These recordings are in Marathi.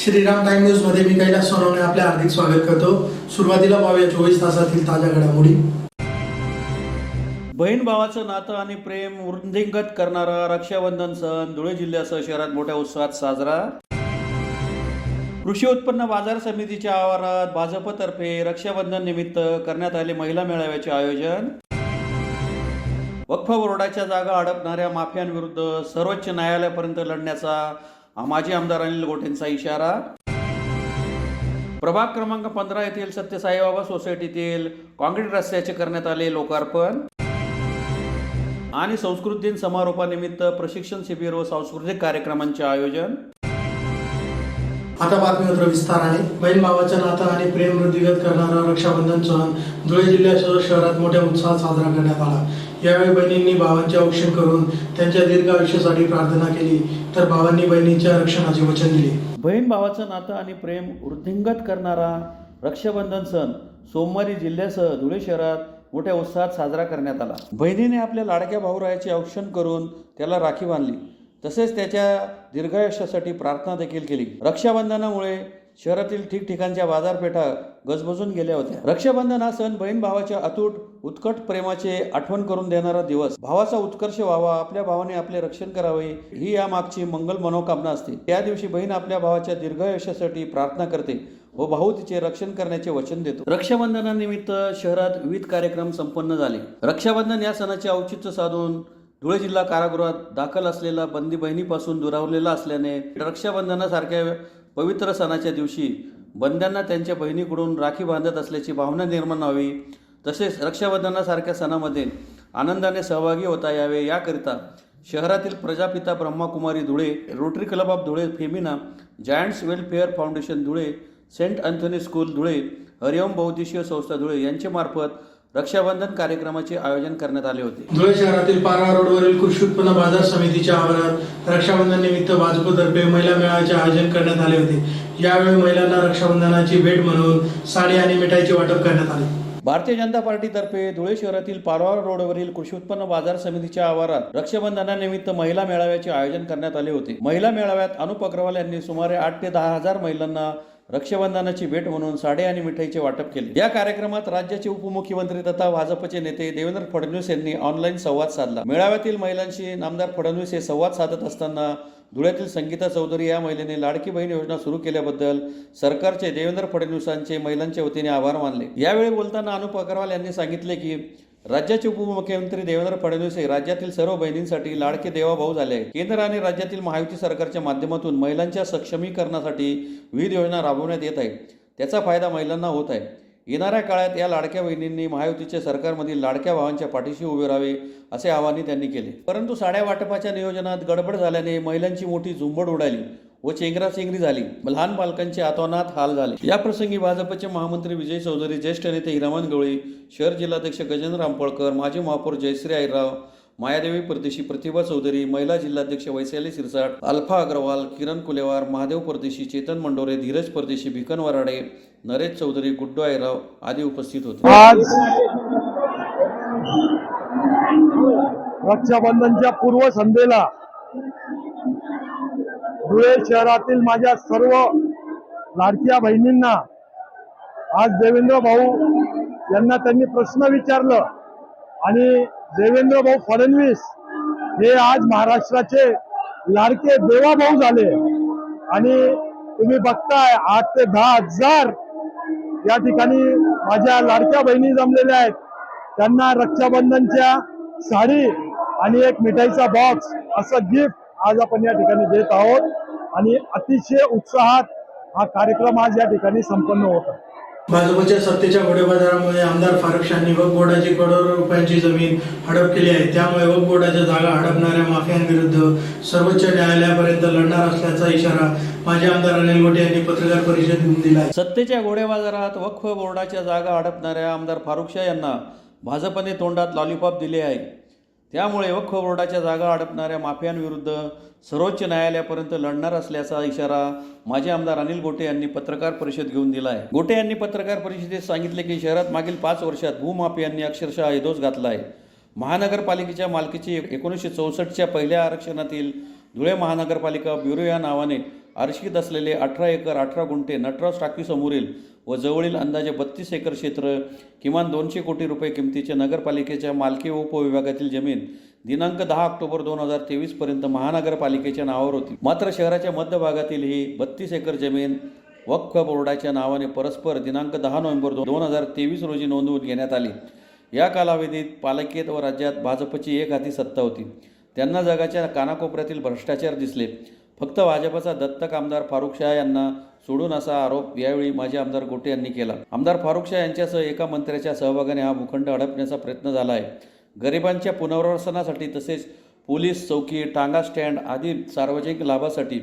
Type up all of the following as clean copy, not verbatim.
श्रीराम टाइम न्यूज मध्ये मी कैलास सोनवणे आपले हार्दिक स्वागत करतो। सुरुवातीला पाहूया 24 तासातील ताज्या घडामोडी। बहीण भावाचं नातं आणि प्रेम वृद्धिंगत करणारा रक्षाबंधन सण धुळे जिल्ह्यासह शहरात मोठ्या उत्साहात साजरा। कृषी उत्पन्न बाजार समितीच्या आवारात भाजपतर्फे रक्षाबंधन निमित्त करण्यात आले महिला मेळाव्याचे आयोजन। वक्फ बोर्डाच्या जागा अडपणाऱ्या माफियांविरुद्ध सर्वोच्च न्यायालयापर्यंत लढण्याचा माजी आमदार अनिल गोटेंचा इशारा। प्रभाग क्रमांक 15 येथील सत्य साईबाबा सोसायटीतील काँक्रीट रस्त्याचे करण्यात आले लोकार्पण। आणि संस्कृत दिन समारोपानिमित्त प्रशिक्षण शिबिर व सांस्कृतिक कार्यक्रमांचे आयोजन। आता बातमीपत्र विस्ताराने। बहीण भावाचं नातं आणि प्रेम वृद्धिंगत करणारा रक्षाबंधन सण धुळे जिल्ह्यासह शहरात मोठ्या उत्साहात साजरा करण्यात आला। यावेळी बहिणींनी भावांचे औक्षण करून त्यांच्या दीर्घ आयुष्यासाठी प्रार्थना केली, तर भावांनी बहिणींच्या रक्षणाचे वचन दिले। बहीण भावाचं नातं आणि प्रेम वृद्धिंगत करणारा रक्षाबंधन सण सोमवारी जिल्ह्यासह धुळे शहरात मोठ्या उत्साहात साजरा करण्यात आला। बहिणीने आपल्या लाडक्या भाऊरायाचे औक्षण करून त्याला राखी बांधली, तसेच त्याच्या दीर्घायुष्यासाठी प्रार्थना देखील केली। रक्षाबंधनामुळे शहरातील ठिकठिकाणच्या बाजारपेठा गजबजून गेल्या होत्या। रक्षाबंधन हा सण बहीण भावाच्या अतूट उत्कट प्रेमाचे आठवण करून देणारा दिवस। भावाचा उत्कर्ष व्हावा, आपल्या भावाने आपले रक्षण करावे, ही यामागची मंगल मनोकामना असते। त्या दिवशी बहीण आपल्या भावाच्या दीर्घायुष्यासाठी प्रार्थना करते व भाऊ तिचे रक्षण करण्याचे वचन देतो। रक्षाबंधनानिमित्त शहरात विविध कार्यक्रम संपन्न झाले। रक्षाबंधन या सणाचे औचित्य साधून धुळे जिल्हा कारागृहात दाखल असलेला बंदी बहिणीपासून दुरावलेला असल्याने रक्षाबंधनासारख्या पवित्र सणाच्या दिवशी बंद्यांना त्यांच्या बहिणीकडून राखी बांधत असल्याची भावना निर्माण व्हावी, तसेच रक्षाबंधनासारख्या सणामध्ये आनंदाने सहभागी होता यावे याकरिता शहरातील Prajapita Brahmakumari Dhule, Rotary club of Dhule Femina, Giants welfare foundation Dhule, Saint Anthony school Dhule, Hariom बहुद्देशीय संस्था धुळे यांचे मार्फत रक्षाबंधन कार्यक्रमाचे आयोजन करण्यात आले होते। धुळे शहरातील पारवा रोडवरील कृषी उत्पन्न बाजार समितीच्या आवारात रक्षाबंधन निमित्त भाजपतर्फे महिला मेळाव्याचे आयोजन करण्यात आले होते। यावेळी महिलांना रक्षाबंधनाची भेट म्हणून साडी आणि मिठाईचे वाटप करण्यात आले। भारतीय जनता पार्टीतर्फे धुळे शहरातील पारवा रोडवरील कृषी उत्पन्न बाजार समितीच्या आवारात रक्षाबंधनानिमित्त महिला मेळाव्याचे आयोजन करण्यात आले होते। महिला मेळाव्यात अनुप अग्रवाल यांनी सुमारे 8 ते 10 हजार महिलांना रक्षाबंधनाची भेट म्हणून साडे आणि मिठाईचे वाटप केले। या कार्यक्रमात राज्याचे उपमुख्यमंत्री तथा भाजपचे नेते देवेंद्र फडणवीस यांनी ऑनलाईन संवाद साधला। मेळाव्यातील महिलांशी नामदार फडणवीस हे संवाद साधत असताना धुळ्यातील संगीता चौधरी या महिलेने लाडकी बहीण योजना सुरू केल्याबद्दल सरकारचे देवेंद्र फडणवीसांचे महिलांच्या वतीने आभार मानले। यावेळी बोलताना अनुप अग्रवाल यांनी सांगितले की राज्याचे उपमुख्यमंत्री देवेंद्र फडणवीस हे राज्यातील सर्व बहिणींसाठी लाडके देवा भाऊ झाले आहेत। केंद्र आणि राज्यातील महायुती सरकारच्या माध्यमातून महिलांच्या सक्षमीकरणासाठी विविध योजना राबवण्यात येत आहेत, त्याचा फायदा महिलांना होत आहे। येणाऱ्या काळात या लाडक्या बहिणींनी महायुतीच्या सरकारमधील लाडक्या भावांच्या पाठीशी उभे राहावे असे आवाहन त्यांनी केले। परंतु साड्या वाटपाच्या नियोजनात गडबड झाल्याने महिलांची मोठी झुंबड उडाली व चेंगराचेंगरी झाली, लहान बालकांचे अतोनात हाल झाले। या प्रसंगी भाजपचे महामंत्री विजय चौधरी, ज्येष्ठ नेते हिरामन गवळी, शहर जिल्हाध्यक्ष गजेंद्र रामपळकर, माजी महापौर जयश्री आईराव, मायादेवी परदेशी, प्रतिभा चौधरी, महिला जिल्हाध्यक्ष वैशाली सिरसाट, अल्फा अग्रवाल, किरण कुलेवार, महादेव परदेशी, चेतन मंडोरे, धीरज परदेशी, भिकन वराडे, नरेश चौधरी, गुड्डू आईराव आदी उपस्थित होते। आज रक्षाबंधनच्या पूर्वसंध्येला धुळे शहरातील माझ्या सर्व लाडक्या बहिणींना आज देवेंद्र भाऊ यांना त्यांनी प्रश्न विचारलं आणि देवेंद्र भाऊ फडणवीस हे आज महाराष्ट्राचे लाडके देवा भाऊ झाले आणि तुम्ही बघताय 8 ते 10 हजार या ठिकाणी माझ्या लाडक्या बहिणी जमलेल्या आहेत। त्यांना रक्षाबंधनच्या साडी आणि एक मिठाईचा बॉक्स असं गिफ्ट आज आपण या ठिकाणी देत आहोत आणि अतिशय उत्साहात हा कार्यक्रम आज या ठिकाणी संपन्न होता। भाजपच्या सत्तेच्या घोडेबाजारामुळे आमदार फारुख यांनी वक्फ बोर्डाची करोडो रुपयांची जमीन हडप केली आहे। त्यामुळे वक्फ बोर्डाच्या जागा हडपणाऱ्या माफियांविरुद्ध सर्वोच्च न्यायालयापर्यंत लढणार असल्याचा इशारा माजी आमदार अनिल गोटे यांनी पत्रकार परिषदेत दिला आहे। सत्तेच्या घोडेबाजारात वक्फ बोर्डाच्या जागा हडपणाऱ्या आमदार फारुख यांना भाजपने तोंडात लॉलीपॉप दिले आहे। त्यामुळे वक्फ बोर्डाच्या जागा अडपणाऱ्या माफियांविरुद्ध सर्वोच्च न्यायालयापर्यंत लढणार असल्याचा इशारा माजी आमदार अनिल गोटे यांनी पत्रकार परिषद घेऊन दिला आहे। गोटे यांनी पत्रकार परिषदेत सांगितले की शहरात मागील 5 वर्षात भूमाफियांनी अक्षरशः हैदोस घातला आहे। महानगरपालिकेच्या मालकीची 1964च्या पहिल्या आरक्षणातील धुळे महानगरपालिका ब्युरो या नावाने आरशीत असलेले 18 एकर 18 गुंठे नटराज टाकीसमोरील व जवळील अंदाजे 32 एकर क्षेत्र किमान 200 कोटी रुपये किमतीचे नगरपालिकेच्या मालकी व उपविभागातील जमीन दिनांक 10 ऑक्टोबर 2023 पर्यंत महानगरपालिकेच्या नावावर होती. मात्र शहराच्या मध्यभागातील ही 32 एकर जमीन वक्फ बोर्डाच्या नावाने परस्पर दिनांक 10 नोव्हेंबर 2023 रोजी नोंदवून घेण्यात आली. या कालावधीत पालिकेत व राज्यात भाजपची एक हाती सत्ता होती. त्यांना जगाच्या कानाकोपऱ्यातील भ्रष्टाचार दिसले. फक्त भाजपचा दत्तक आमदार फारुख शाह यांना सोडून असा आरोप यावेळी माजी आमदार गोटे यांनी केला. आमदार फारुख शाह यांच्यासह एका मंत्र्याच्या सहभागाने हा भूखंड हडपण्याचा प्रयत्न झाला आहे. गरिबांच्या पुनर्वसनासाठी तसेच पोलीस चौकी, टांगा स्टँड आदी सार्वजनिक लाभासाठी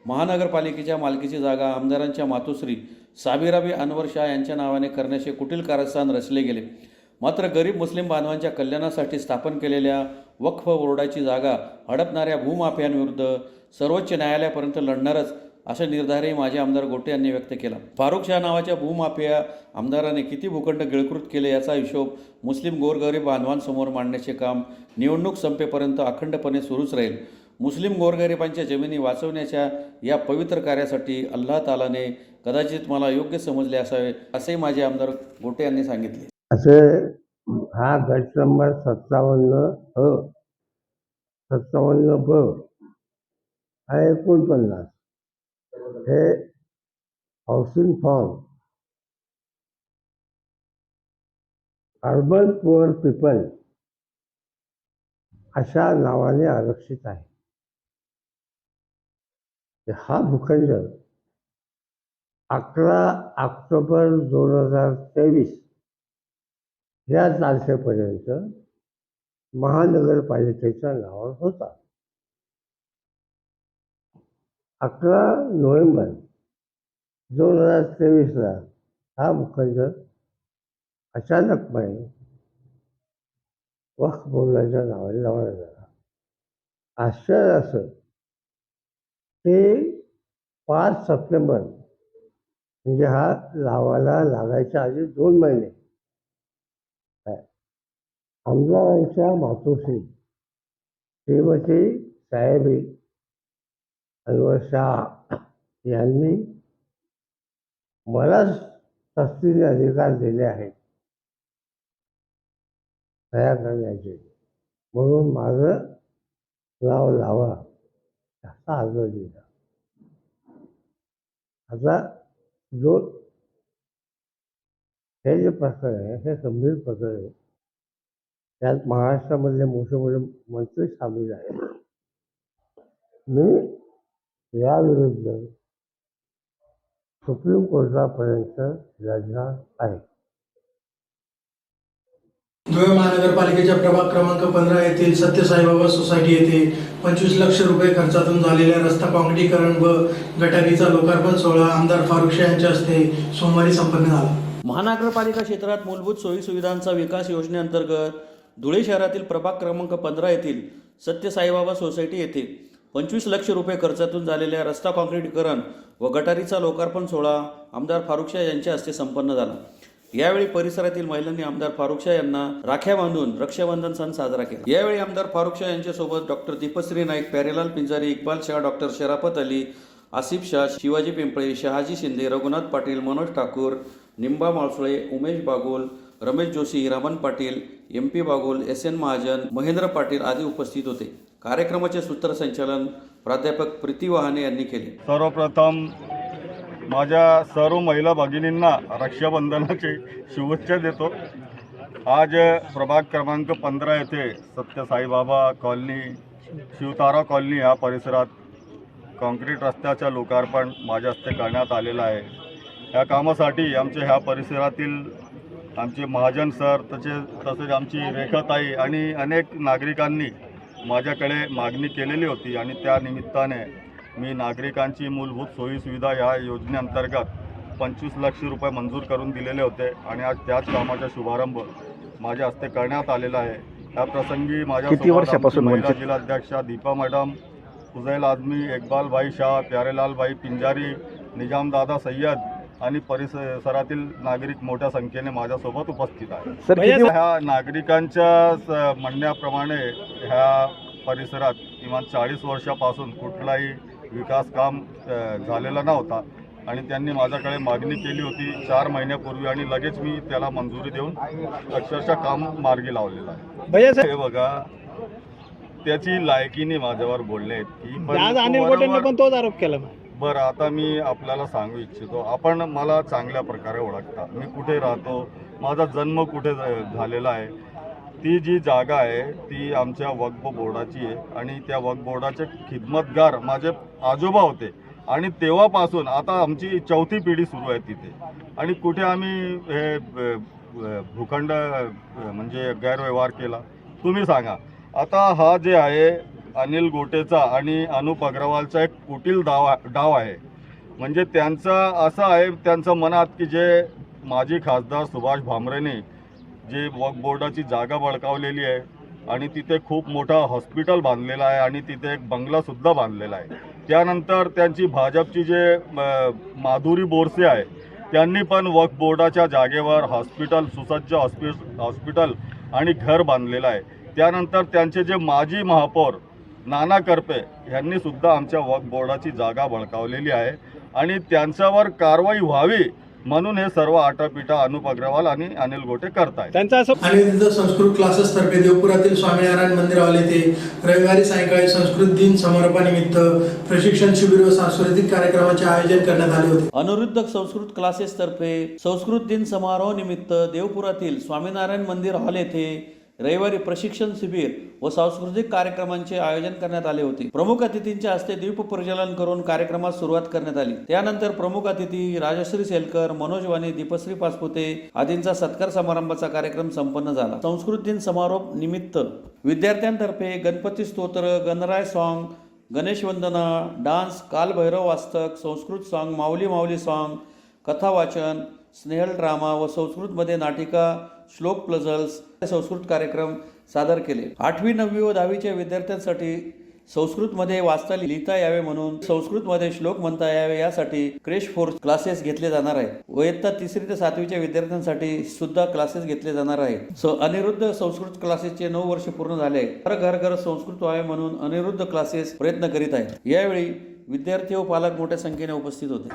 महानगरपालिकेच्या मालकीची जागा आमदारांच्या मातोश्री साबिराबी अनवर शाह यांच्या नावाने करण्याचे कुटील कारस्थान रचले गेले. मात्र गरीब मुस्लिम बांधवांच्या कल्याणासाठी स्थापन केलेल्या वक्फ बोर्डाची जागा हडपणाऱ्या भूमाफियांविरुद्ध सर्वोच्च न्यायालयापर्यंत लढणारच असा निर्धारही माजी आमदार गोटे यांनी व्यक्त केला. फारुख शाह नावाच्या भूमाफिया आमदाराने किती भूखंड गिळकृत केले याचा हिशोब मुस्लिम गोरगरीब बांधवांसमोर मांडण्याचे काम निवडणूक संपेपर्यंत अखंडपणे सुरूच राहील. मुस्लिम गोरगरिबांच्या जमिनी वाचवण्याच्या या पवित्र कार्यासाठी अल्लाह तालाने कदाचित मला योग्य समजले असावे असेही माजी आमदार गोटे यांनी सांगितले. असे हा गट नंबर 57 ब आणि 49 हे housing for urban poor people अशा नावाने आरक्षित आहे. हा भूखंड 11 ऑक्टोबर 2023 या तारखेपर्यंत महानगरपालिकेच्या नावावर होता. 11 नोव्हेंबर 2023 हा भूखंड अचानकपणे वक्फ बोर्डाच्या नावाने लावला झाला. आश्चर्य असं की 5 सप्टेंबर म्हणजे हा लावायला लागायच्या आधी 2 महिने आमदारांच्या मातोश्री श्रीमती साहेबी अनवर शाह यांनी मला सक्तीने अधिकार दिले आहेत तयार करण्याचे, म्हणून माझं नाव लावा असा अर्ज दिला. आता जो हे जे प्रकरण आहे हे गंभीर प्रकरण आहे. त्यात महाराष्ट्रामधले मोठे मोठे मंत्री सामील आहेत. मी याविरुद्ध सुप्रीम कोर्टापर्यंत लढणार आहे. धुळे महानगरपालिकेच्या प्रभाग क्रमांक 15 येथील सत्य साईबाबा सोसायटी येथे 25 लाख रुपये खर्चातून झालेल्या रस्ता काँक्रिटीकरण व गटारीचा लोकार्पण सोहळा आमदार फारुख शाह यांच्या हस्ते सोमवारी संपन्न झाला. महानगरपालिका क्षेत्रात मूलभूत सोयीसुविधांचा विकास योजनेअंतर्गत धुळे शहरातील प्रभाग क्रमांक 15 येथील सत्य साईबाबा सोसायटी येथे 25 लाख रुपये खर्चातून झालेल्या रस्ता काँक्रिटीकरण व गटारीचा लोकार्पण सोहळा आमदार फारुख शाह यांच्या हस्ते संपन्न झाला. यावेळी परिसरातील महिलांनी आमदार फारुख शाह यांना राख्या बांधून रक्षाबंधन सण साजरा केला. यावेळी आमदार फारुख शाह यांच्यासोबत डॉक्टर दीपश्री नाईक, प्यारेलाल पिंजारी, इक्बाल शाह, डॉक्टर शराफत अली, आसिफ शाह, शिवाजी पिंपळे, शहाजी शिंदे, रघुनाथ पाटील, मनोज ठाकूर, निंबा माळसुळे, उमेश बागोल, रमेश जोशी, रामन पाटील, MP बागोल, SN महाजन, महेंद्र पाटील आदी उपस्थित होते. कार्यक्रमाचे सूत्रसंचालन प्राध्यापक प्रीती वहाने यांनी केले. सर्वप्रथम माझ्या सर्व महिला भगिनींना रक्षाबंधनाची शुभेच्छा देतो. आज प्रभाग क्रमांक 15 येथे सत्य साईबाबा कॉलनी, शिवतारा कॉलनी या परिसरात काँक्रीट रस्त्याचं लोकार्पण माझ्या हस्ते करण्यात आलेलं आहे. या कामासाठी आमच्या ह्या परिसरातील आमचे महाजन सर तसेच आमची रेखाताई आणि अनेक नागरिकांनी माझ्याकडे मागणी केलेली होती आणि त्या निमित्ताने मी नागरिकांची मूलभूत सोयीसुविधा या योजनेअंतर्गत 25 लाख रुपये मंजूर करून दिलेले होते आणि आज त्याच कामाचा शुभारंभ माझ्या हस्ते करण्यात आलेला आहे. या प्रसंगी माझ्या महिला जिल्हाध्यक्षा दीपा मॅडम, फुजैल आझमी, इक्बाल भाई शाह, प्यारेलाल भाई पिंजारी, निजामदादा सय्यद आणि परिसरातील नागरिक मोठ्या संख्येने माझ्यासोबत उपस्थित आहेत. ह्या नागरिकांच्या म्हणण्याप्रमाणे ह्या परिसरात किमान 40 वर्षापासून कुठलाही विकास काम झालेला नव्हता आणि त्यांनी माझ्याकडे मागणी केली होती 4 महिन्यापूर्वी आणि लगेच मी त्याला मंजुरी देऊन अक्षरशः काम मार्गी लावलेलं आहे. हे बघा, त्याची लायकीने माझ्यावर बोलले आहेत की आज अनिल गोटेंनी पण तोच आरोप केला. बरं, आता मी आपल्याला सांगू इच्छितो, आपण मला चांगल्या प्रकारे ओळखता, मी कुठे राहतो, माझा जन्म कुठे झालेला आहे. ती जी जागा आहे ती आमच्या वक्फ बोर्डाची आहे आणि त्या वक्फ बोर्डाचे खिदमतगार माझे आजोबा होते आणि तेव्हापासून आता आमची 4थी पिढी सुरू आहे तिथे. आणि कुठे आम्ही हे भूखंड म्हणजे गैरव्यवहार केला, तुम्ही सांगा. आता हा जे आहे अनिल गोटेचा आणि अनुप अग्रवालचा एक कुटील डाव आहे. म्हणजे त्यांचं असं आहे, त्यांचं मनात की जे माजी खासदार सुभाष भामरेने जे वक्फ बोर्डाची जागा बळकावलेली आहे आणि तिथे खूप मोठा हॉस्पिटल बांधलेला आहे आणि तिथे एक बंगलासुद्धा बांधलेला आहे. त्यानंतर त्यांची भाजपची जे माधुरी बोरसे आहे त्यांनी पण वक्फ बोर्डाच्या जागेवर हॉस्पिटल, सुसज्ज हॉस्पिटल आणि घर बांधलेलं आहे. त्यानंतर त्यांचे जे माजी महापौर नाना करपे यांनी सुद्धा आमच्या वक्फ बोर्डाची जागा बळकावलेली आहे आणि त्यांच्यावर कारवाई व्हावी म्हणून हे सर्व आटापिटा अनुप अग्रवाल आणि अनिल गोटे करतायत. त्यांचा असं आणि विविध संस्कृत क्लासेस तर्फे देवपुरातील स्वामीनारायण मंदिरावाले ते रविवारी सायंकाळी संस्कृत दिन समारोपानिमित्त प्रशिक्षण शिबिर व सांस्कृतिक कार्यक्रमाचे आयोजन करण्यात आले होते. अनुरुद्ध संस्कृत क्लासेस तर्फे संस्कृत दिन समारोह निमित्त देवपुरातील स्वामीनारायण मंदिर हॉल येथे रविवारी प्रशिक्षण शिबिर व सांस्कृतिक कार्यक्रमांचे आयोजन करण्यात आले होते. प्रमुख अतिथींच्या हस्ते दीप प्रज्वलन करून कार्यक्रमास सुरुवात करण्यात आली. त्यानंतर प्रमुख अतिथी राजश्री सेलकर, मनोज वाणी, दीपश्री पाचपुते आदींचा सत्कार समारंभाचा कार्यक्रम संपन्न झाला. संस्कृत दिन समारोप निमित्त विद्यार्थ्यांतर्फे गणपती स्तोत्र, गणराय सॉन्ग, गणेश वंदना, डान्स, कालभैरव वास्तक, संस्कृत सॉन्ग, माऊली माऊली सॉन्ग, कथा वाचन, स्नेहल ड्रामा व संस्कृतमध्ये नाटिका, श्लोक प्लझल्स संस्कृत कार्यक्रम सादर केले. 8वी, 9वी व 10वीच्या विद्यार्थ्यांसाठी संस्कृतमध्ये वाचता लिहिता यावे म्हणून संस्कृतमध्ये श्लोक म्हणता यावे यासाठी क्रॅश कोर्स क्लासेस घेतले जाणार आहेत. इयत्ता 3री ते 7वीच्या विद्यार्थ्यांसाठी सुद्धा क्लासेस घेतले जाणार आहेत. अनिरुद्ध संस्कृत क्लासेसचे 9 वर्ष पूर्ण झाले. घर घर संस्कृत व्हावे म्हणून अनिरुद्ध क्लासेस प्रयत्न करीत आहेत. यावेळी विद्यार्थी व पालक मोठ्या संख्येने उपस्थित होते.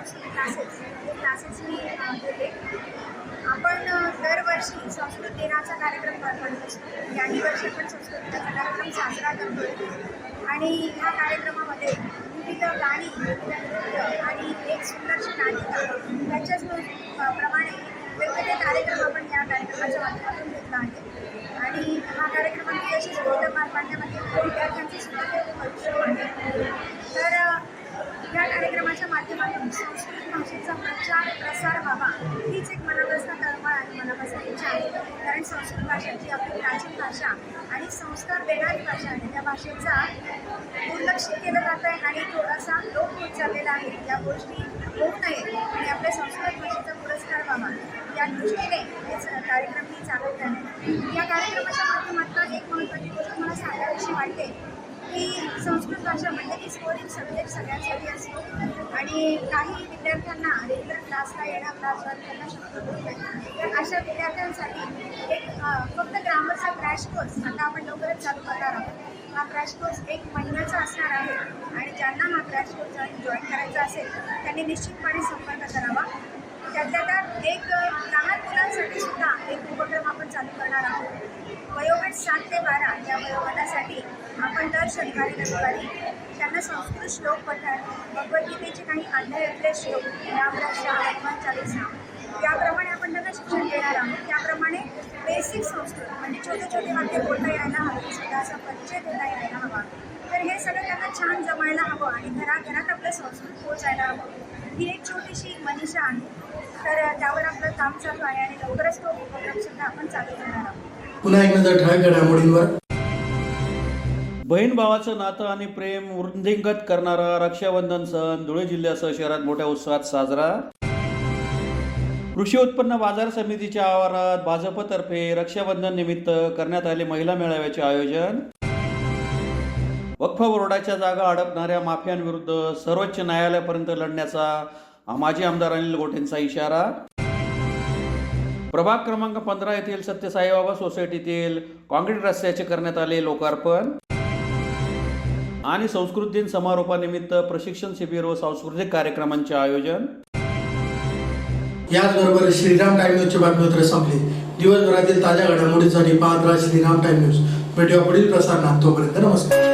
आपण दरवर्षी संस्कृत दिनाचा कार्यक्रम करत असतो. याही वर्षी आपण संस्कृत दिनाचा कार्यक्रम साजरा करतो आणि ह्या कार्यक्रमामध्ये विविध गाणी, विविध नृत्य आणि एक सुंदरशी नाटिका याच्याच प्रमाणे वेगवेगळे कार्यक्रम आपण या कार्यक्रमाच्या माध्यमातून घेतला आहे. आणि हा कार्यक्रम यशस्वी पार पाडण्यामध्ये विद्यार्थ्यांचे सुद्धा भविष्य आहे. तर या कार्यक्रमाच्या माध्यमातून संस्कृत भाषेचा प्रचार प्रसार व्हावा हीच एक मनापासून तळमळ आणि मनापासून इच्छा आहे. कारण संस्कृत भाषा जी आपली प्राचीन भाषा आणि संस्कार देणारी भाषा आहे, त्या भाषेचा दुर्लक्षित केलं जातं आहे आणि थोडासा लोप होत चाललेला आहे. या गोष्टी होऊ नये आणि आपल्या संस्कृत भाषेचा पुरस्कार व्हावा या दृष्टीने हे कार्यक्रम मी चालवत आहे. या कार्यक्रमाच्या माध्यमातून एक महत्त्वाची गोष्ट मला सांगावीशी वाटते की संस्कृत भाषा म्हणजे की स्कोरिंग सब्जेक्ट सगळ्यांसाठी असतो आणि काही विद्यार्थ्यांना रेग्युलर क्लासला येणं, क्लास जॉईन करणं शक्य होत नाही. तर अशा विद्यार्थ्यांसाठी एक फक्त ग्रामरचा क्रॅश कोर्स आता आपण लवकरच चालू करणार आहोत. हा क्रॅश कोर्स 1 महिन्याचा असणार आहे आणि ज्यांना हा क्रॅश कोर्स जॉईन करायचा असेल त्यांनी निश्चितपणे संपर्क करावा. त्यातल्या त्यात एक लहान मुलांसाठी सुद्धा एक उपक्रम आपण चालू करणार आहोत. वयोगट 7 ते 12 या वयोगटासाठी आपण दर शनिवारी रविवारी त्यांना संस्कृत श्लोक पठण, भगवद्गीतेचे काही अध्यायातले श्लोक, रामरक्षा, हनुमान चालीसा याप्रमाणे आपण त्यांना शिक्षण देणार आहोत. त्याप्रमाणे बेसिक संस्कृत म्हणजे छोटे छोटे वाक्य बोलता यायला हवे, स्वतःचा परिचय देता यायला हवा. तर हे सगळं त्यांना छान जमायला हवं आणि घराघरात आपलं संस्कृत पोचायला हवं. ही एक छोटीशी मनीषा आहे. तर त्यावर आपलं काम चालू आहे आणि लवकरच तो उपक्रम सुद्धा आपण चालू करणार आहोत. पुन्हा एक नजर ठळक घडामोडींवर. बहीण भावाचं नातं आणि प्रेम वृद्धिंगत करणारा रक्षाबंधन सण धुळे जिल्ह्यासह शहरात मोठ्या उत्साहात साजरा. कृषी उत्पन्न बाजार समितीच्या आवारात भाजपतर्फे रक्षाबंधन निमित्त करण्यात आले महिला मेळाव्याचे आयोजन. वक्फ बोर्डाच्या जागा अडकणाऱ्या माफियांविरुद्ध सर्वोच्च न्यायालयापर्यंत लढण्याचा माजी आमदार अनिल गोटेंचा इशारा. प्रभाग क्रमांक 15 येथील सत्य साईबाबा सोसायटीतील काँक्रीट रस्त्याचे करण्यात आले लोकार्पण. आणि संस्कृत दिन समारोपानिमित्त प्रशिक्षण शिबिर व सांस्कृतिक कार्यक्रमांचे आयोजन. याचबरोबर श्रीराम टाइम न्यूजची बातमीपत्र संपली. दिवसभरातील ताज्या घडामोडींसाठी पाहत राहा श्रीराम टाइम न्यूज. भेटूया पुढील प्रसारणात. तोपर्यंत नमस्कार.